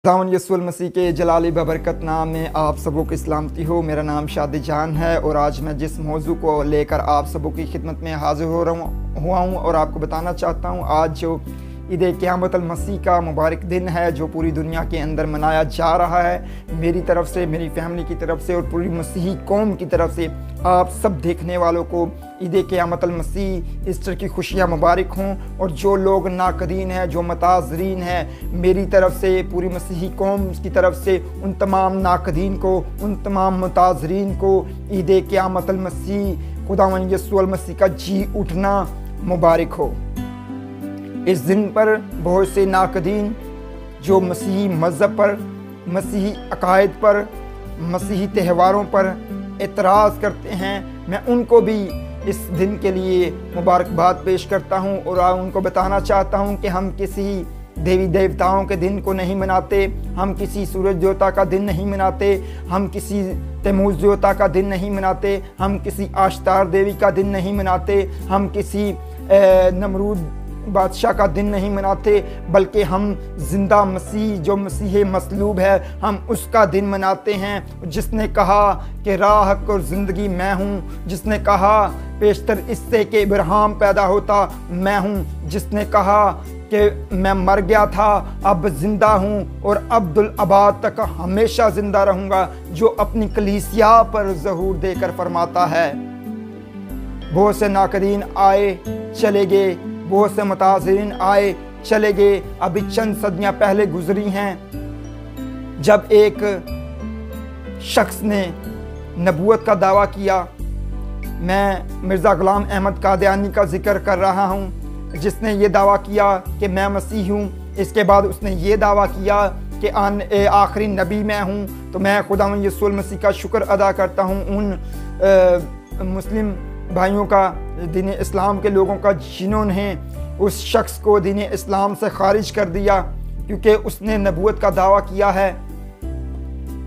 खुदावंद यीशु मसीह के जलाली बबरकत नाम में आप सबों की सलामती हो। मेरा नाम शादी जान है और आज मैं जिस मौजू को लेकर आप सबों की खिदमत में हाजिर हुआ हूँ और आपको बताना चाहता हूँ, आज जो ईद क़यामत अल मसीह का मुबारक दिन है जो पूरी दुनिया के अंदर मनाया जा रहा है, मेरी तरफ से, मेरी फैमिली की तरफ से और पूरी मसीही कौम की तरफ से आप सब देखने वालों को ईद क़यामत अल मसीह ईस्टर की खुशियाँ मुबारक हों। और जो लोग नाकदीन हैं, जो मुताज़रीन हैं, मेरी तरफ से, पूरी मसीही कौम की तरफ से उन तमाम नाकदीन को, उन तमाम मुताज़रीन को ईद क़यामत अल मसीह खुदावंद यीशु मसीह का जी उठना मुबारक हो। इस दिन पर बहुत से नाकदीन जो मसीही मज़हब पर, मसीही अकायद पर, मसीही त्योहारों पर एतराज़ करते हैं, मैं उनको भी इस दिन के लिए मुबारकबाद पेश करता हूं और उनको बताना चाहता हूं कि हम किसी देवी देवताओं के दिन को नहीं मनाते, हम किसी सूरज देवता का दिन नहीं मनाते, हम किसी तैमूज़ देवता का दिन नहीं मनाते, हम किसी आश्तार देवी का दिन नहीं मनाते, हम किसी नमरूद बादशाह का दिन नहीं मनाते, बल्कि हम जिंदा मसीह जो मसीह मसलूब है हम उसका दिन मनाते हैं। जिसने कहा कि राह हक़ और ज़िंदगी मैं हूँ, जिसने कहा पेशतर इससे कि इब्राहिम पैदा होता मैं हूँ, जिसने कहा कि मैं मर गया था अब ज़िंदा हूँ और अब्दुल अबाद तक हमेशा ज़िंदा रहूँगा, जो अपनी कलीसिया पर ज़हूर देकर फरमाता है। बहुत से नाकदीन आए चले गए, बहुत से मुताज़रीन आए चले गए। अभी चंद सदियाँ पहले गुजरी हैं जब एक शख्स ने नबूवत का दावा किया। मैं मिर्ज़ा ग़ुलाम अहमद कादियानी का ज़िक्र कर रहा हूँ, जिसने ये दावा किया कि मैं मसीह हूँ। इसके बाद उसने ये दावा किया कि आखिरी नबी मैं हूँ। तो मैं खुदावंद यीशु मसीह का शुक्र अदा करता हूँ उन मुस्लिम भाइयों का, दीन इस्लाम के लोगों का, जिन्होंने उस शख्स को दीन इस्लाम से खारिज कर दिया, क्योंकि उसने नबूवत का दावा किया है।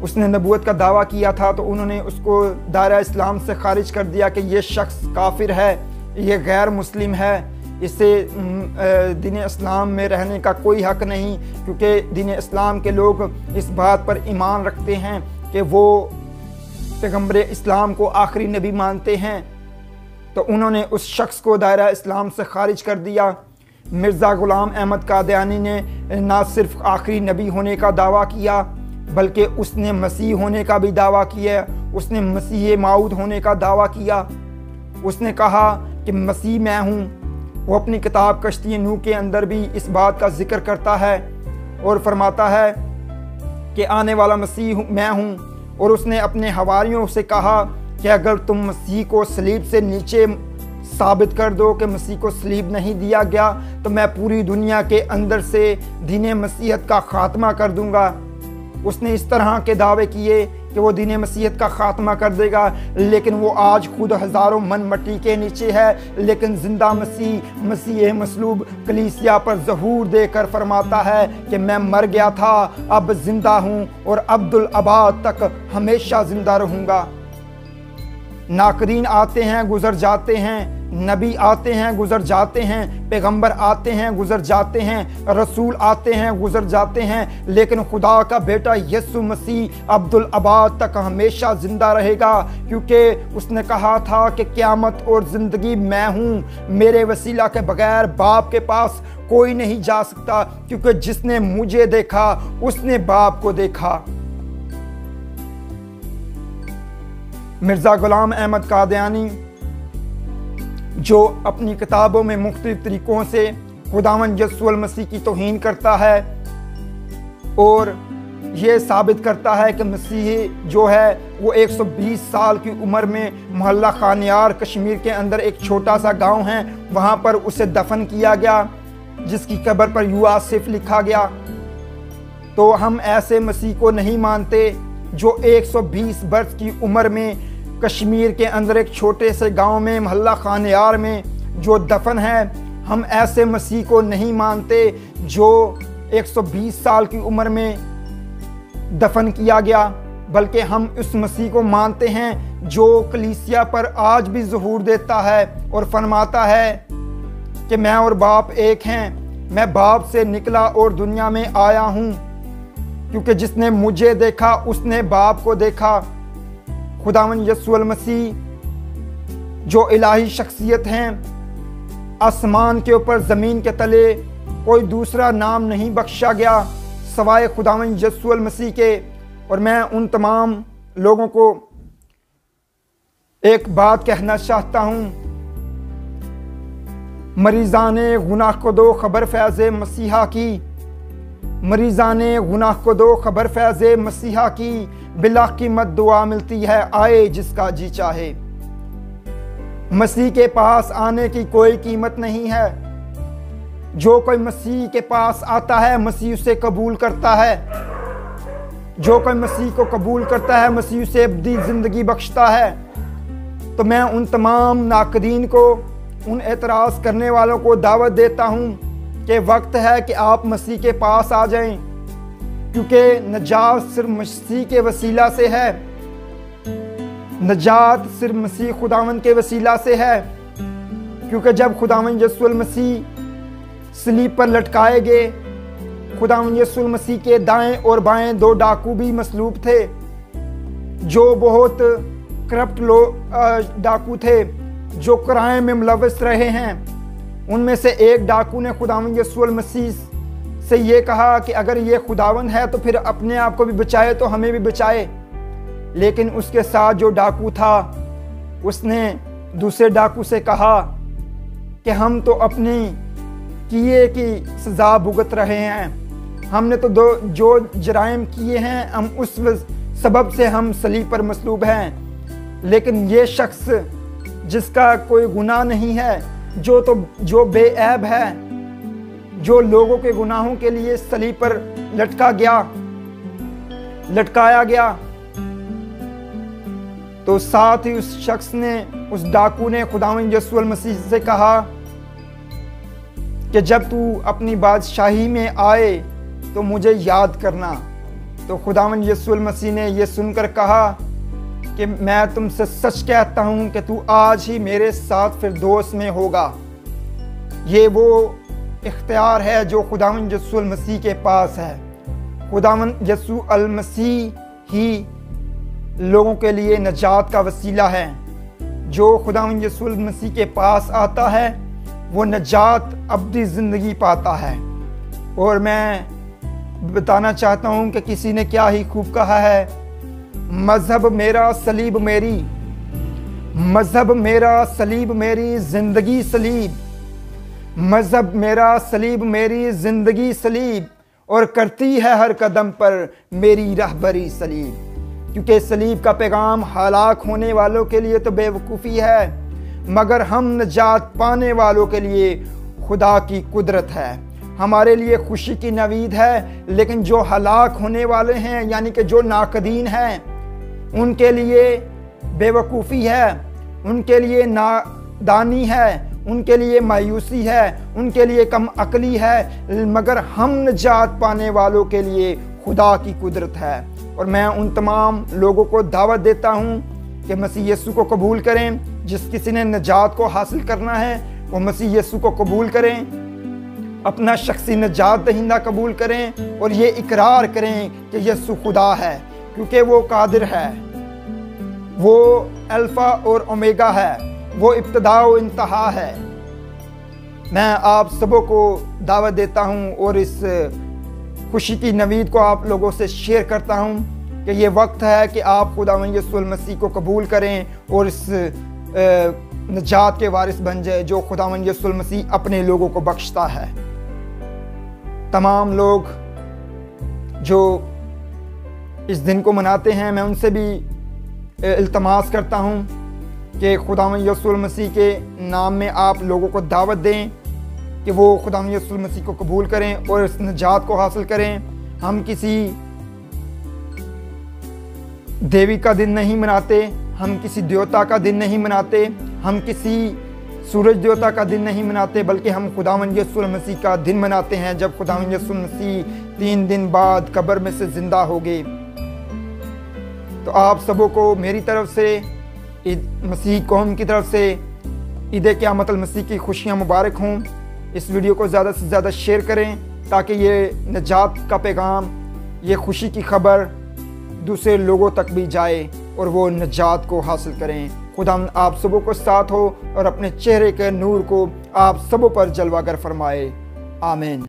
उसने नबूवत का दावा किया था तो उन्होंने उसको दायरा इस्लाम से खारिज कर दिया कि ये शख्स काफिर है, ये गैर मुस्लिम है, इसे दीन इस्लाम में रहने का कोई हक़ नहीं, क्योंकि दीन इस्लाम के लोग इस बात पर ईमान रखते हैं कि वो पैगम्बर इस्लाम को आखिरी नबी मानते हैं। तो उन्होंने उस शख्स को दायरा इस्लाम से खारिज कर दिया। मिर्ज़ा ग़ुलाम अहमद कादियानी ने ना सिर्फ आखिरी नबी होने का दावा किया, बल्कि उसने मसीह होने का भी दावा किया। उसने मसीह माऊद होने का दावा किया। उसने कहा कि मसीह मैं हूँ। वो अपनी किताब कश्ती नूह के अंदर भी इस बात का जिक्र करता है और फरमाता है कि आने वाला मसीह मैं हूँ। और उसने अपने हवारियों से कहा कि अगर तुम मसीह को सलीब से नीचे साबित कर दो कि मसीह को सलीब नहीं दिया गया, तो मैं पूरी दुनिया के अंदर से दीन मसीहत का ख़ात्मा कर दूंगा। उसने इस तरह के दावे किए कि वो दीन मसीहत का ख़ात्मा कर देगा, लेकिन वो आज खुद हज़ारों मन मट्टी के नीचे है। लेकिन ज़िंदा मसीह, मसीह मसलूब कलीसिया पर ज़हूर देकर फरमाता है कि मैं मर गया था अब ज़िंदा हूँ और अब्दुल अबाद तक हमेशा ज़िंदा रहूँगा। नाकदीन आते हैं गुज़र जाते हैं, नबी आते हैं गुज़र जाते हैं, पैगंबर आते हैं गुज़र जाते हैं, रसूल आते हैं गुज़र जाते हैं, लेकिन खुदा का बेटा यीशु मसीह अब्दुल अबाद तक हमेशा ज़िंदा रहेगा, क्योंकि उसने कहा था कि क़यामत और ज़िंदगी मैं हूँ, मेरे वसीला के बगैर बाप के पास कोई नहीं जा सकता, क्योंकि जिसने मुझे देखा उसने बाप को देखा। मिर्ज़ा ग़ुलाम अहमद कादियानी जो अपनी किताबों में मुख्तलिफ तरीक़ों से खुदावंद यीशु मसीह की तौहीन करता है और ये साबित करता है कि मसीह जो है वो 120 साल की उम्र में मोहल्ला खानियार कश्मीर के अंदर एक छोटा सा गांव है, वहाँ पर उसे दफन किया गया, जिसकी कब्र पर यू आसिफ लिखा गया। तो हम ऐसे मसीह को नहीं मानते जो 120 वर्ष की उम्र में कश्मीर के अंदर एक छोटे से गांव में मोहल्ला खानियार में जो दफन है। हम ऐसे मसीह को नहीं मानते जो 120 साल की उम्र में दफन किया गया, बल्कि हम उस मसीह को मानते हैं जो कलीसिया पर आज भी ज़हूर देता है और फरमाता है कि मैं और बाप एक हैं, मैं बाप से निकला और दुनिया में आया हूँ। क्योंकि जिसने मुझे देखा उसने बाप को देखा। खुदावंद यीशु मसीह जो इलाही शख्सियत हैं, आसमान के ऊपर ज़मीन के तले कोई दूसरा नाम नहीं बख्शा गया सवाए खुदावंद यीशु मसीह के। और मैं उन तमाम लोगों को एक बात कहना चाहता हूँ, मरीज़ाने गुनाह को दो खबर फैज़ मसीहा की, मरीज़ाने गुनाह को दो खबर फैज़ मसीहा की, बिला कीमत दुआ मिलती है आए जिसका जी चाहे। मसीह के पास आने की कोई कीमत नहीं है। जो कोई मसीह के पास आता है मसीह उसे कबूल करता है। जो कोई मसीह को कबूल करता है मसीह उसे अब्दी ज़िंदगी बख्शता है। तो मैं उन तमाम नाकदीन को, उन एतराज़ करने वालों को दावत देता हूँ कि वक्त है कि आप मसीह के पास आ जाएं, क्योंकि नजात सिर्फ मसीह के वसीला से है। नजात सिर्फ मसीह खुदावंद के वसीला से है, क्योंकि जब खुदावंद यीशु मसीह सलीब पर लटकाए गए, खुदावंद यीशु मसीह के दाएं और बाएं दो डाकू भी मसलूब थे, जो बहुत करप्ट डाकू थे, जो क्राइम में मुलव्वस रहे हैं। उनमें से एक डाकू ने खुदावंद यीशु मसीह से ये कहा कि अगर ये खुदावंद है तो फिर अपने आप को भी बचाए तो हमें भी बचाए। लेकिन उसके साथ जो डाकू था उसने दूसरे डाकू से कहा कि हम तो अपनी किए की सज़ा भुगत रहे हैं, हमने तो जो जराइम किए हैं हम उस सबब से हम सलीब पर मसलूब हैं। लेकिन ये शख्स जिसका कोई गुनाह नहीं है, जो बेऐब है, जो लोगों के गुनाहों के लिए सलीब पर लटकाया गया, तो साथ ही उस शख्स ने, उस डाकू ने खुदावंद यीशु मसीह से कहा कि जब तू अपनी बादशाही में आए तो मुझे याद करना। तो खुदावंद यीशु मसीह ने यह सुनकर कहा कि मैं तुमसे सच कहता हूं कि तू आज ही मेरे साथ फिरदौस में होगा। ये वो इख्तियार है जो खुदावंद यीशु मसीह के पास है। खुदावंद यीशु मसीह ही लोगों के लिए नजात का वसीला है। जो खुदावंद यीशु मसीह के पास आता है वो नजात अब्दी ज़िंदगी पाता है। और मैं बताना चाहता हूँ कि किसी ने क्या ही खूब कहा है, मज़हब मेरा सलीब मेरी, मज़हब मेरा सलीब मेरी ज़िंदगी सलीब, मज़हब मेरा सलीब मेरी ज़िंदगी सलीब, और करती है हर कदम पर मेरी रहबरी सलीब। क्योंकि सलीब का पैगाम हलाक होने वालों के लिए तो बेवकूफ़ी है, मगर हम नजात पाने वालों के लिए खुदा की कुदरत है, हमारे लिए खुशी की नवीद है। लेकिन जो हलाक होने वाले हैं यानी कि जो नाकदीन हैं, उनके लिए बेवकूफ़ी है, उनके लिए नादानी है, उनके लिए मायूसी है, उनके लिए कम अकली है, मगर हम नजात पाने वालों के लिए खुदा की कुदरत है। और मैं उन तमाम लोगों को दावत देता हूँ कि मसीह यीशु को कबूल करें। जिस किसी ने नजात को हासिल करना है वो मसीह यीशु को कबूल करें, अपना शख्सी नजात दहिंदा कबूल करें और ये इकरार करें कि यीशु खुदा है, क्योंकि वो कादिर है, वो अल्फ़ा और ओमेगा है, वो इब्तिदा और इंतहा है। मैं आप सबों को दावत देता हूँ और इस खुशी की नवीद को आप लोगों से शेयर करता हूँ कि ये वक्त है कि आप खुदावंद यीशु मसीह को कबूल करें और इस नजात के वारिस बन जाए जो खुदावंद यीशु मसीह अपने लोगों को बख्शता है। तमाम लोग जो इस दिन को मनाते हैं, मैं उनसे भी इल्तमास करता हूँ कि खुदावंद यीशु मसीह के नाम में आप लोगों को दावत दें कि वो खुदावंद यीशु मसीह को कबूल करें और इस नजात को हासिल करें। हम किसी देवी का दिन नहीं मनाते, हम किसी देवता का दिन नहीं मनाते, हम किसी सूरज देवता का दिन नहीं मनाते, बल्कि हम खुदावंद यीशु मसीह का दिन मनाते हैं जब खुदावंद यीशु मसीह 3 दिन बाद कब्र में से ज़िंदा हो गए। तो आप सबों को मेरी तरफ से, मसीह कौम की तरफ से ईद क़यामत मसीह की खुशियाँ मुबारक हों। इस वीडियो को ज़्यादा से ज़्यादा शेयर करें ताकि ये नजात का पैगाम ये खुशी की खबर दूसरे लोगों तक भी जाए और वो निजात को हासिल करें। खुदा आप सबों को साथ हो और अपने चेहरे के नूर को आप सबों पर जलवागर फरमाए। आमीन।